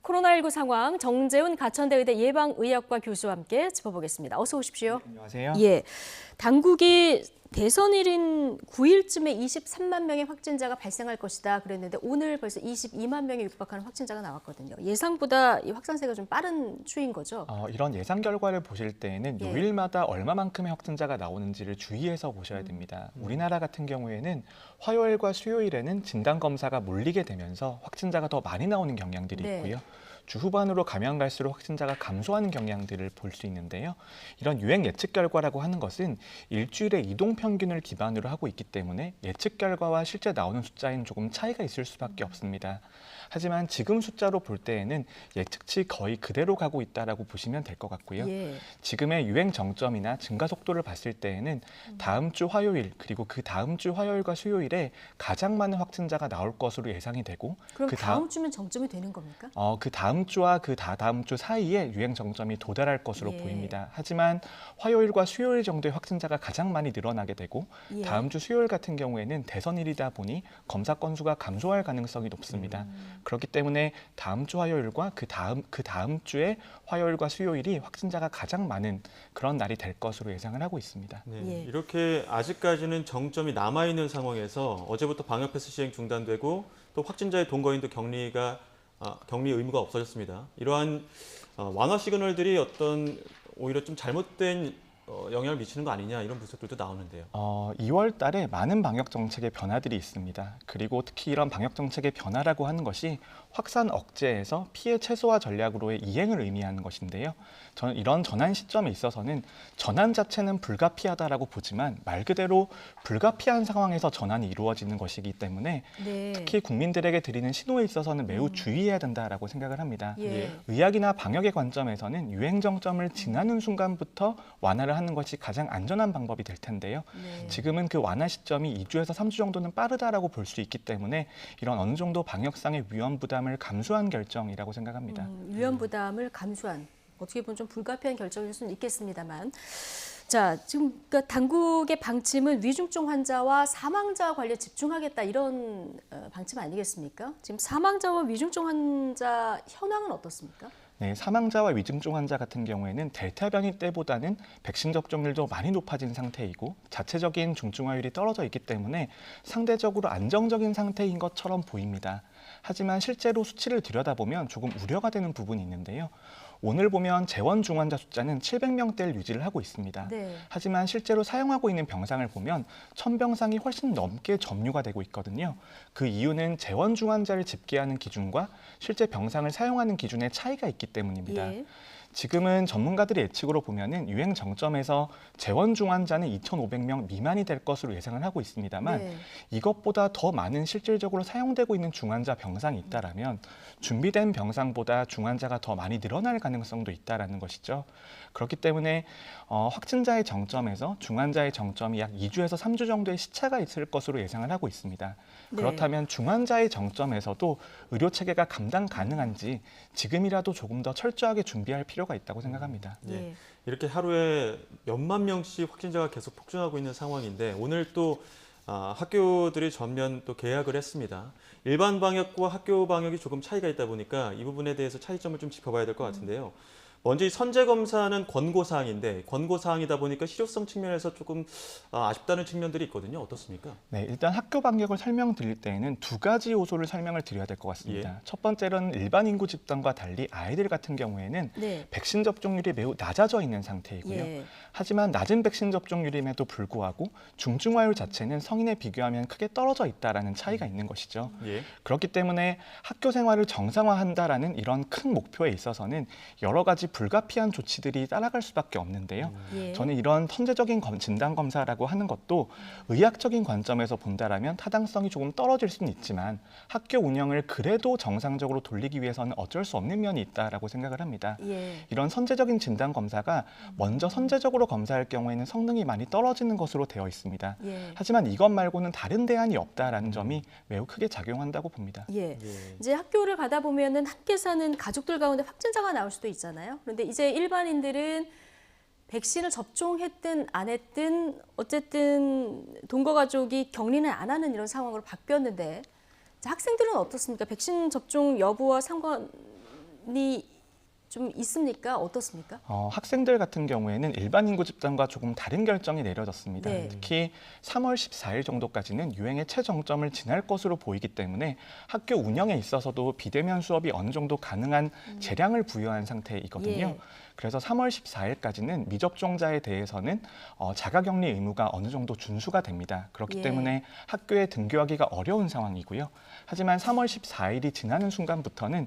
코로나19 상황 정재훈 가천대의대 예방의학과 교수와 함께 짚어보겠습니다. 어서 오십시오. 네, 안녕하세요. 예, 당국이 대선일인 9일쯤에 23만 명의 확진자가 발생할 것이다 그랬는데 오늘 벌써 22만 명에 육박하는 확진자가 나왔거든요. 예상보다 이 확산세가 좀 빠른 추이인 거죠? 이런 예상 결과를 보실 때에는 예. 요일마다 얼마만큼의 확진자가 나오는지를 주의해서 보셔야 됩니다. 우리나라 같은 경우에는 화요일과 수요일에는 진단검사가 몰리게 되면서 확진자가 더 많이 나오는 경향들이 네. 있고요. 주 후반으로 가면 갈수록 확진자가 감소하는 경향들을 볼 수 있는데요. 이런 유행 예측 결과라고 하는 것은 일주일의 이동 평균을 기반으로 하고 있기 때문에 예측 결과와 실제 나오는 숫자에는 조금 차이가 있을 수밖에 없습니다. 하지만 지금 숫자로 볼 때에는 예측치 거의 그대로 가고 있다라고 보시면 될 것 같고요. 예. 지금의 유행 정점이나 증가 속도를 봤을 때에는 다음 주 화요일 그리고 그 다음 주 화요일과 수요일에 가장 많은 확진자가 나올 것으로 예상이 되고 그럼 그 다음 주면 정점이 되는 겁니까? 그 다음 주와 그 다다음 주 사이에 유행 정점이 도달할 것으로 예. 보입니다. 하지만 화요일과 수요일 정도의 확진자가 가장 많이 늘어나게 되고 예. 다음 주 수요일 같은 경우에는 대선일이다 보니 검사 건수가 감소할 가능성이 높습니다. 그렇기 때문에 다음 주 화요일과 그 다음 주에 화요일과 수요일이 확진자가 가장 많은 그런 날이 될 것으로 예상을 하고 있습니다. 네, 예. 이렇게 아직까지는 정점이 남아있는 상황에서 어제부터 방역 패스 시행 중단되고 또 확진자의 동거인도 격리 의무가 없어졌습니다. 이러한 완화 시그널들이 어떤 오히려 좀 잘못된 영향을 미치는 거 아니냐 이런 분석들도 나오는데요. 2월 달에 많은 방역 정책의 변화들이 있습니다. 그리고 특히 이런 방역 정책의 변화라고 하는 것이 확산 억제에서 피해 최소화 전략으로의 이행을 의미하는 것인데요. 저는 이런 전환 시점에 있어서는 전환 자체는 불가피하다라고 보지만 말 그대로 불가피한 상황에서 전환이 이루어지는 것이기 때문에 네. 특히 국민들에게 드리는 신호에 있어서는 매우 주의해야 된다라고 생각을 합니다. 예. 의학이나 방역의 관점에서는 유행 정점을 지나는 순간부터 완화를 하는 것이 가장 안전한 방법이 될 텐데요. 네. 지금은 그 완화 시점이 2주에서 3주 정도는 빠르다라고 볼 수 있기 때문에 이런 어느 정도 방역상의 위험 부담을 감수한 결정이라고 생각합니다. 위험 부담을 감수한 어떻게 보면 좀 불가피한 결정일 수는 있겠습니다만 자, 지금 그러니까 당국의 방침은 위중증 환자와 사망자 관리에 집중하겠다 이런 방침 아니겠습니까? 지금 사망자와 위중증 환자 현황은 어떻습니까? 네, 사망자와 위중증 환자 같은 경우에는 델타 변이 때보다는 백신 접종률도 많이 높아진 상태이고 자체적인 중증화율이 떨어져 있기 때문에 상대적으로 안정적인 상태인 것처럼 보입니다. 하지만 실제로 수치를 들여다보면 조금 우려가 되는 부분이 있는데요. 오늘 보면 재원 중환자 숫자는 700명대를 유지를 하고 있습니다. 네. 하지만 실제로 사용하고 있는 병상을 보면 1000병상이 훨씬 넘게 점유가 되고 있거든요. 그 이유는 재원 중환자를 집계하는 기준과 실제 병상을 사용하는 기준의 차이가 있기 때문입니다. 예. 지금은 전문가들의 예측으로 보면은 유행 정점에서 재원 중환자는 2,500명 미만이 될 것으로 예상을 하고 있습니다만 네. 이것보다 더 많은 실질적으로 사용되고 있는 중환자 병상이 있다라면 준비된 병상보다 중환자가 더 많이 늘어날 가능성도 있다라는 것이죠. 그렇기 때문에 확진자의 정점에서 중환자의 정점이 약 2주에서 3주 정도의 시차가 있을 것으로 예상을 하고 있습니다. 네. 그렇다면 중환자의 정점에서도 의료 체계가 감당 가능한지 지금이라도 조금 더 철저하게 준비할 필요가 있다고 생각합니다. 예. 이렇게 하루에 몇만 명씩 확진자가 계속 폭증하고 있는 상황인데 오늘 또 학교들이 전면 또 개학을 했습니다. 일반 방역과 학교 방역이 조금 차이가 있다 보니까 이 부분에 대해서 차이점을 좀 짚어봐야 될 것 같은데요. 먼저 이 선제 검사는 권고사항인데 권고사항이다 보니까 실효성 측면에서 조금 아쉽다는 측면들이 있거든요. 어떻습니까? 네, 일단 학교 방역을 설명드릴 때에는 두 가지 요소를 설명을 드려야 될 것 같습니다. 예. 첫 번째는 일반 인구 집단과 달리 아이들 같은 경우에는 네. 백신 접종률이 매우 낮아져 있는 상태이고요. 예. 하지만 낮은 백신 접종률임에도 불구하고 중증화율 자체는 성인에 비교하면 크게 떨어져 있다라는 차이가 있는 것이죠. 예. 그렇기 때문에 학교 생활을 정상화한다라는 이런 큰 목표에 있어서는 여러 가지 불가피한 조치들이 따라갈 수밖에 없는데요. 예. 저는 이런 선제적인 진단 검사라고 하는 것도 의학적인 관점에서 본다라면 타당성이 조금 떨어질 수는 있지만 학교 운영을 그래도 정상적으로 돌리기 위해서는 어쩔 수 없는 면이 있다라고 생각을 합니다. 예. 이런 선제적인 진단 검사가 먼저 선제적으로 검사할 경우에는 성능이 많이 떨어지는 것으로 되어 있습니다. 예. 하지만 이것 말고는 다른 대안이 없다라는 점이 매우 크게 작용한다고 봅니다. 예. 예. 이제 학교를 가다 보면은 함께 사는 가족들 가운데 확진자가 나올 수도 있잖아요. 그런데 이제 일반인들은 백신을 접종했든 안 했든 어쨌든 동거 가족이 격리는 안 하는 이런 상황으로 바뀌었는데 자, 학생들은 어떻습니까? 백신 접종 여부와 제한이 좀 있습니까? 어떻습니까? 학생들 같은 경우에는 일반 인구 집단과 조금 다른 결정이 내려졌습니다. 네. 특히 3월 14일 정도까지는 유행의 최정점을 지날 것으로 보이기 때문에 학교 운영에 있어서도 비대면 수업이 어느 정도 가능한 재량을 부여한 상태이거든요. 예. 그래서 3월 14일까지는 미접종자에 대해서는 자가격리 의무가 어느 정도 준수가 됩니다. 그렇기 예. 때문에 학교에 등교하기가 어려운 상황이고요. 하지만 3월 14일이 지나는 순간부터는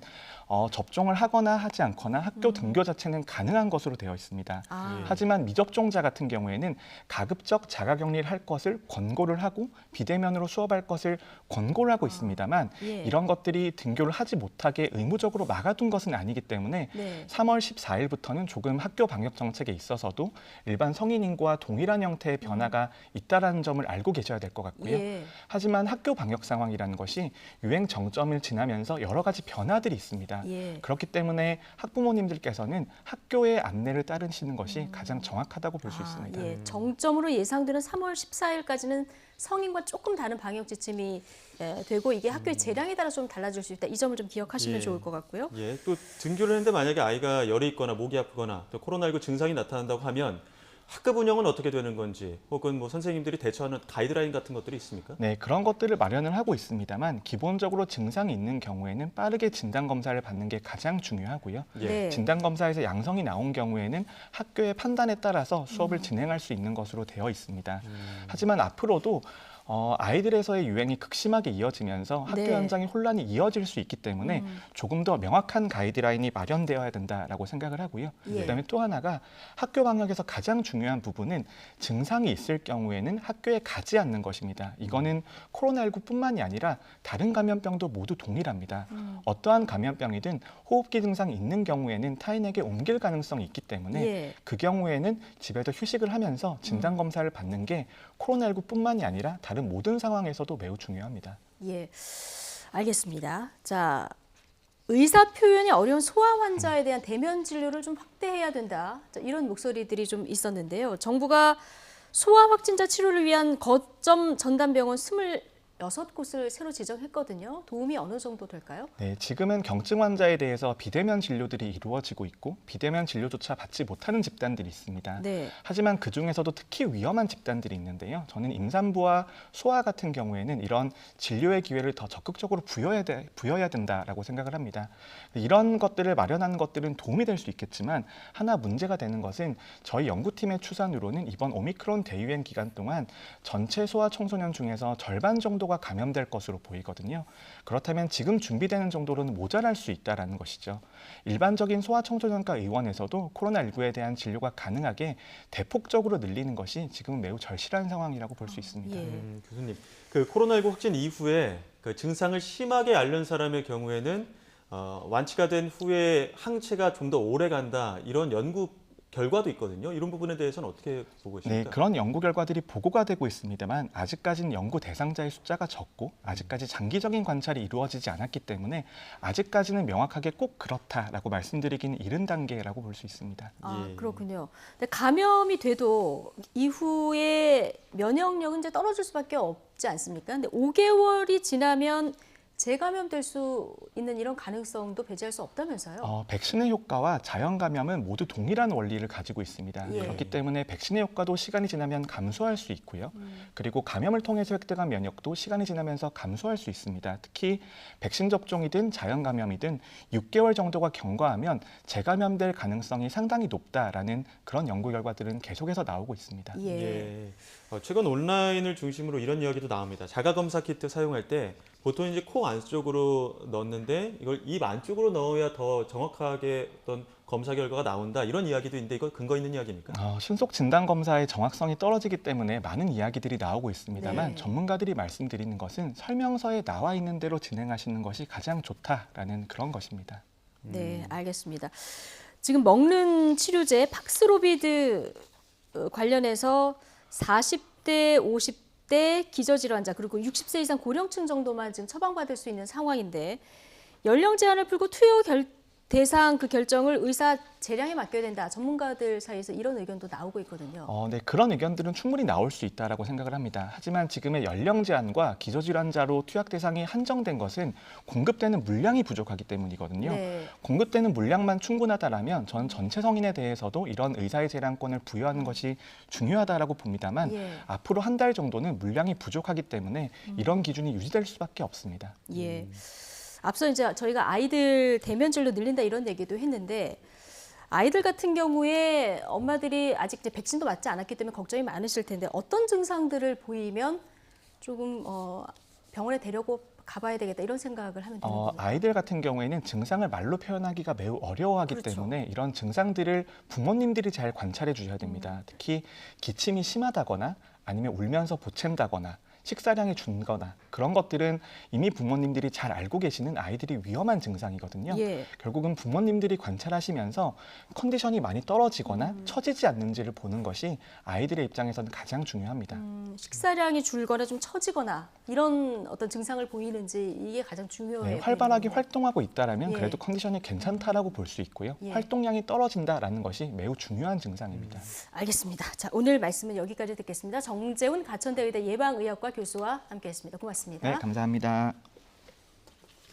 접종을 하거나 하지 않거나 학교 등교 자체는 가능한 것으로 되어 있습니다. 아, 하지만 미접종자 같은 경우에는 가급적 자가격리를 할 것을 권고를 하고 비대면으로 수업할 것을 권고를 하고 있습니다만 예. 이런 것들이 등교를 하지 못하게 의무적으로 막아둔 것은 아니기 때문에 네. 3월 14일부터는 조금 학교 방역 정책에 있어서도 일반 성인 인구와 동일한 형태의 변화가 있다라는 점을 알고 계셔야 될 것 같고요. 예. 하지만 학교 방역 상황이라는 것이 유행 정점을 지나면서 여러 가지 변화들이 있습니다. 예. 그렇기 때문에 학부모님들께서는 학교의 안내를 따르시는 것이 가장 정확하다고 볼 수 있습니다. 예. 정점으로 예상되는 3월 14일까지는 성인과 조금 다른 방역 지침이 되고 이게 학교의 재량에 따라 좀 달라질 수 있다. 이 점을 좀 기억하시면 예. 좋을 것 같고요. 예, 또 등교를 했는데 만약에 아이가 열이 있거나 목이 아프거나 또 코로나19 증상이 나타난다고 하면 학급 운영은 어떻게 되는 건지 혹은 뭐 선생님들이 대처하는 가이드라인 같은 것들이 있습니까? 네, 그런 것들을 마련을 하고 있습니다만 기본적으로 증상이 있는 경우에는 빠르게 진단 검사를 받는 게 가장 중요하고요. 예. 네. 진단 검사에서 양성이 나온 경우에는 학교의 판단에 따라서 수업을 진행할 수 있는 것으로 되어 있습니다. 하지만 앞으로도 아이들에서의 유행이 극심하게 이어지면서 학교 네. 현장의 혼란이 이어질 수 있기 때문에 조금 더 명확한 가이드라인이 마련되어야 된다라고 생각을 하고요. 예. 그다음에 또 하나가 학교 방역에서 가장 중요한 부분은 증상이 있을 경우에는 학교에 가지 않는 것입니다. 이거는 코로나19뿐만이 아니라 다른 감염병도 모두 동일합니다. 어떠한 감염병이든 호흡기 증상이 있는 경우에는 타인에게 옮길 가능성이 있기 때문에 예. 그 경우에는 집에서 휴식을 하면서 진단 검사를 받는 게 코로나19뿐만이 아니라 다른 모든 상황에서도 매우 중요합니다. 예. 알겠습니다. 자, 의사 표현이 어려운 소아 환자에 대한 대면 진료를 좀 확대해야 된다. 자, 이런 목소리들이 좀 있었는데요. 정부가 소아 확진자 치료를 위한 거점 전담병원 26곳을 새로 지정했거든요. 도움이 어느 정도 될까요? 네, 지금은 경증 환자에 대해서 비대면 진료들이 이루어지고 있고 비대면 진료조차 받지 못하는 집단들이 있습니다. 네. 하지만 그중에서도 특히 위험한 집단들이 있는데요. 저는 임산부와 소아 같은 경우에는 이런 진료의 기회를 더 적극적으로 부여해야 된다라고 생각을 합니다. 이런 것들을 마련하는 것들은 도움이 될 수 있겠지만 하나 문제가 되는 것은 저희 연구팀의 추산으로는 이번 오미크론 대유행 기간 동안 전체 소아 청소년 중에서 절반 정도가 감염될 것으로 보이거든요. 그렇다면 지금 준비되는 정도로는 모자랄 수 있다는 것이죠. 일반적인 소아청소년과 의원에서도 코로나19에 대한 진료가 가능하게 대폭적으로 늘리는 것이 지금은 매우 절실한 상황이라고 볼 수 있습니다. 예. 교수님, 그 코로나19 확진 이후에 그 증상을 심하게 앓는 사람의 경우에는 완치가 된 후에 항체가 좀 더 오래 간다 이런 연구 결과도 있거든요. 이런 부분에 대해서는 어떻게 보고 네, 계십니까? 그런 연구 결과들이 보고가 되고 있습니다만 아직까지는 연구 대상자의 숫자가 적고 아직까지 장기적인 관찰이 이루어지지 않았기 때문에 아직까지는 명확하게 꼭 그렇다라고 말씀드리기는 이른 단계라고 볼 수 있습니다. 아, 예. 그렇군요. 근데 감염이 돼도 이후에 면역력은 이제 떨어질 수밖에 없지 않습니까? 근데 5개월이 지나면 재감염될 수 있는 이런 가능성도 배제할 수 없다면서요? 백신의 효과와 자연 감염은 모두 동일한 원리를 가지고 있습니다. 예. 그렇기 때문에 백신의 효과도 시간이 지나면 감소할 수 있고요. 그리고 감염을 통해서 획득한 면역도 시간이 지나면서 감소할 수 있습니다. 특히 백신 접종이든 자연 감염이든 6개월 정도가 경과하면 재감염될 가능성이 상당히 높다라는 그런 연구 결과들은 계속해서 나오고 있습니다. 예. 예. 최근 온라인을 중심으로 이런 이야기도 나옵니다. 자가검사 키트 사용할 때 보통 이제 코 안쪽으로 넣는데 이걸 입 안쪽으로 넣어야 더 정확하게 어떤 검사 결과가 나온다 이런 이야기도 있는데 이거 근거 있는 이야기입니까? 신속 진단 검사의 정확성이 떨어지기 때문에 많은 이야기들이 나오고 있습니다만 네. 전문가들이 말씀드리는 것은 설명서에 나와 있는 대로 진행하시는 것이 가장 좋다라는 그런 것입니다. 네, 알겠습니다. 지금 먹는 치료제 팍스로비드 관련해서 40대, 50대 기저질환자 그리고 60세 이상 고령층 정도만 지금 처방받을 수 있는 상황인데 연령 제한을 풀고 투여 대상 그 결정을 의사 재량에 맡겨야 된다. 전문가들 사이에서 이런 의견도 나오고 있거든요. 네, 그런 의견들은 충분히 나올 수 있다라고 생각을 합니다. 하지만 지금의 연령 제한과 기저질환자로 투약 대상이 한정된 것은 공급되는 물량이 부족하기 때문이거든요. 네. 공급되는 물량만 충분하다라면 저는 전체 성인에 대해서도 이런 의사의 재량권을 부여하는 것이 중요하다라고 봅니다만 예. 앞으로 한 달 정도는 물량이 부족하기 때문에 이런 기준이 유지될 수밖에 없습니다. 예. 앞서 이제 저희가 아이들 대면질로 늘린다 이런 얘기도 했는데 아이들 같은 경우에 엄마들이 아직 이제 백신도 맞지 않았기 때문에 걱정이 많으실 텐데 어떤 증상들을 보이면 조금 병원에 데려고 가봐야 되겠다 이런 생각을 하면 되는 겁니다. 아이들 같은 경우에는 증상을 말로 표현하기가 매우 어려워하기 그렇죠. 때문에 이런 증상들을 부모님들이 잘 관찰해 주셔야 됩니다. 특히 기침이 심하다거나 아니면 울면서 보챈다거나 식사량이 줄거나 그런 것들은 이미 부모님들이 잘 알고 계시는 아이들이 위험한 증상이거든요. 예. 결국은 부모님들이 관찰하시면서 컨디션이 많이 떨어지거나 처지지 않는지를 보는 것이 아이들의 입장에서는 가장 중요합니다. 식사량이 줄거나 좀 처지거나 이런 어떤 증상을 보이는지 이게 가장 중요해요. 네, 활발하게 활동하고 있다라면 예. 그래도 컨디션이 괜찮다라고 볼 수 있고요. 예. 활동량이 떨어진다라는 것이 매우 중요한 증상입니다. 알겠습니다. 자, 오늘 말씀은 여기까지 듣겠습니다. 정재훈 가천대의대 예방의학과 교수와 함께했습니다. 고맙습니다. 네, 감사합니다.